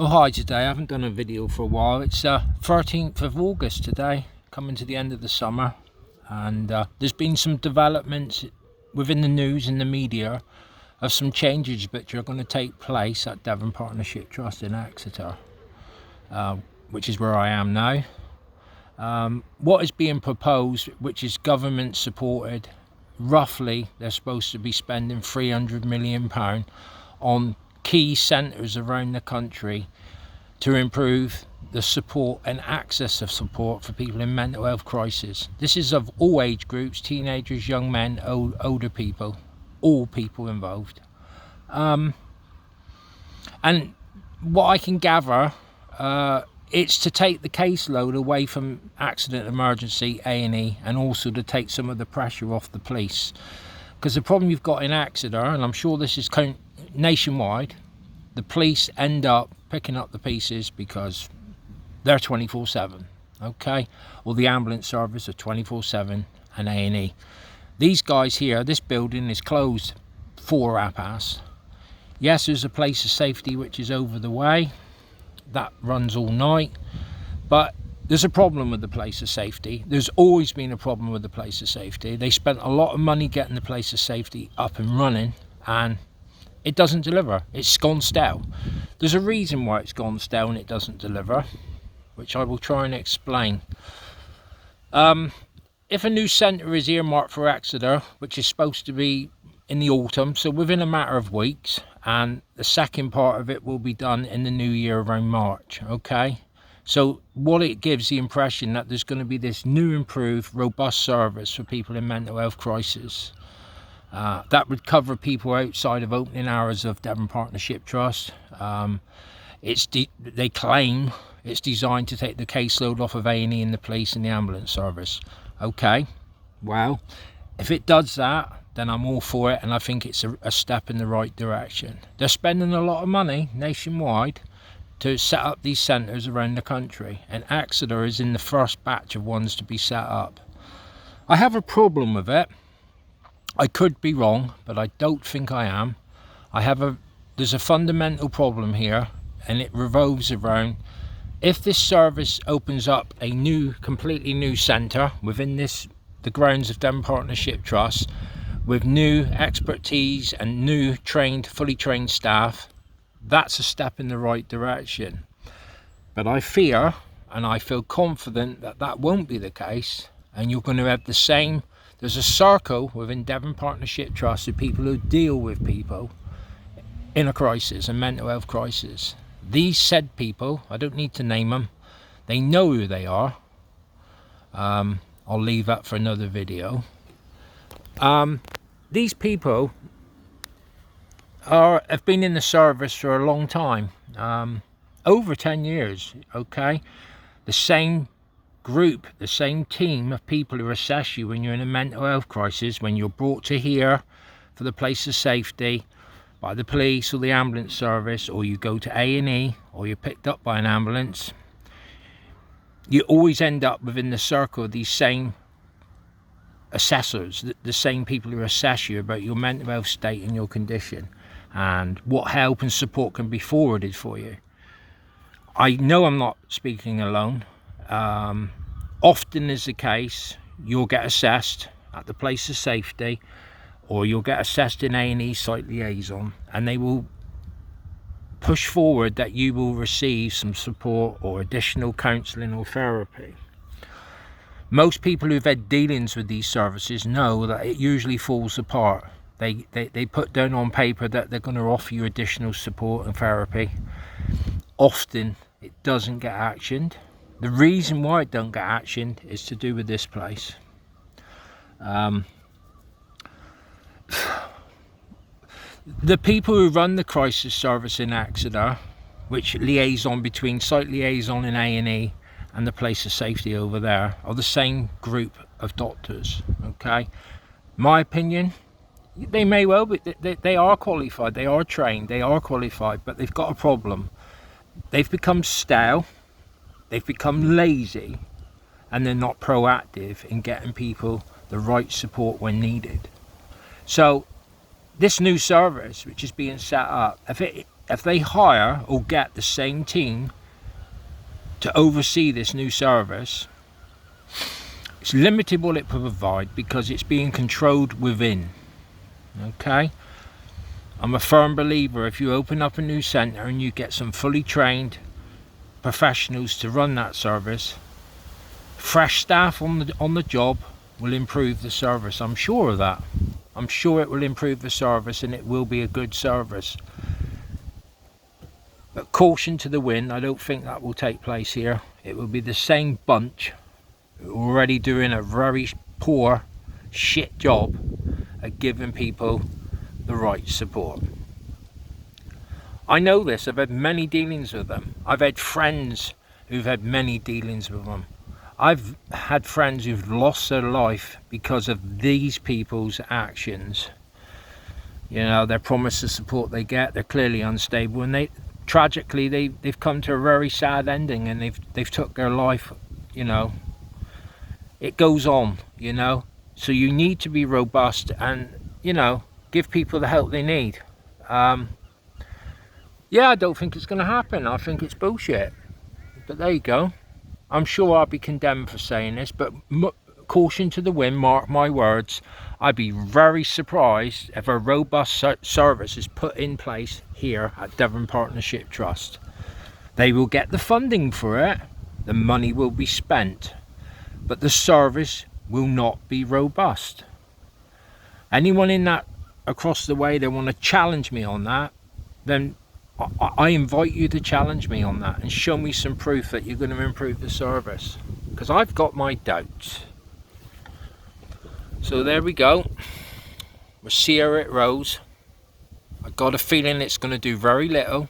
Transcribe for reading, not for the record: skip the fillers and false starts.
Oh hi, today I haven't done a video for a while. It's 13th of August today, coming to the end of the summer, and there's been some developments within the news and the media of some changes which are going to take place at Devon Partnership Trust in Exeter, which is where I am now. What is being proposed, which is government supported, roughly they're supposed to be spending £300 million on key centres around the country to improve the support and access of support for people in mental health crisis. This is of all age groups, teenagers, young men, older people, all people involved. And what I can gather, it's to take the caseload away from accident, emergency, A&E, and also to take some of the pressure off the police. Because the problem you've got in Exeter, and I'm sure this is nationwide, the police end up picking up the pieces because they're 24/7, okay? Or the ambulance service are 24/7 and A&E. These guys here, this building is closed 4:30. Yes, there's a place of safety which is over the way. That runs all night. But there's a problem with the place of safety. There's always been a problem with the place of safety. They spent a lot of money getting the place of safety up and running, and it doesn't deliver. It's gone stale. There's a reason why it's gone stale and it doesn't deliver, which I will try and explain. If a new centre is earmarked for Exeter, which is supposed to be in the autumn, so within a matter of weeks, and the second part of it will be done in the new year around March, okay? So what it gives the impression that there's going to be this new, improved, robust service for people in mental health crisis. That would cover people outside of opening hours of Devon Partnership Trust. They claim it's designed to take the caseload off of A&E and the police and the ambulance service. Okay, well, if it does that, then I'm all for it, and I think it's a step in the right direction. They're spending a lot of money nationwide to set up these centres around the country, and Exeter is in the first batch of ones to be set up. I have a problem with it. I could be wrong, but I don't think I am. There's a fundamental problem here, and it revolves around, if this service opens up a completely new centre within the grounds of Devon Partnership Trust, with new expertise and new fully trained staff, that's a step in the right direction. But I fear, and I feel confident, that that won't be the case, and you're going to have the same. There's a circle within Devon Partnership Trust of people who deal with people in a crisis, a mental health crisis. These said people, I don't need to name them, they know who they are. I'll leave that for another video. These people have been in the service for a long time, over 10 years, okay? The same group, the same team of people who assess you when you're in a mental health crisis, when you're brought to here for the place of safety by the police or the ambulance service, or you go to A&E, or you're picked up by an ambulance. You always end up within the circle of these same assessors, the same people who assess you about your mental health state and your condition, and what help and support can be forwarded for you. I know I'm not speaking alone. Often is the case, you'll get assessed at the place of safety, or you'll get assessed in A&E site liaison, and they will push forward that you will receive some support or additional counselling or therapy. Most people who've had dealings with these services know that it usually falls apart. They put down on paper that they're going to offer you additional support and therapy. Often it doesn't get actioned. The reason why it don't get actioned is to do with this place. The people who run the crisis service in Exeter, which liaison between site liaison in A&E and the place of safety over there, are the same group of doctors, okay? My opinion, they may well be, they are qualified, they are trained, they are qualified, but they've got a problem. They've become stale, they've become lazy, and they're not proactive in getting people the right support when needed. So this new service which is being set up, if they hire or get the same team to oversee this new service, it's limited what it will provide because it's being controlled within. Okay, I'm a firm believer if you open up a new centre and you get some fully trained professionals to run that service, fresh staff on the job will improve the service. I'm sure of that. I'm sure it will improve the service and it will be a good service. But caution to the wind, I don't think that will take place here. It will be the same bunch already doing a very poor, shit job at giving people the right support. I know this, I've had many dealings with them. I've had friends who've had many dealings with them. I've had friends who've lost their life because of these people's actions. You know, their promise of support they get, they're clearly unstable, and tragically they've come to a very sad ending, and they've took their life. You know, it goes on, you know, so you need to be robust and, you know, give people the help they need. Yeah, I don't think it's going to happen. I think it's bullshit, but there you go. I'm sure I'll be condemned for saying this, but caution to the wind, mark my words. I'd be very surprised if a robust service is put in place here at Devon Partnership Trust. They will get the funding for it, the money will be spent, but the service will not be robust. Anyone in that across the way that want to challenge me on that, then I invite you to challenge me on that and show me some proof that you're going to improve the service, because I've got my doubts. So there we go. We'll see how it rolls. I've got a feeling it's going to do very little.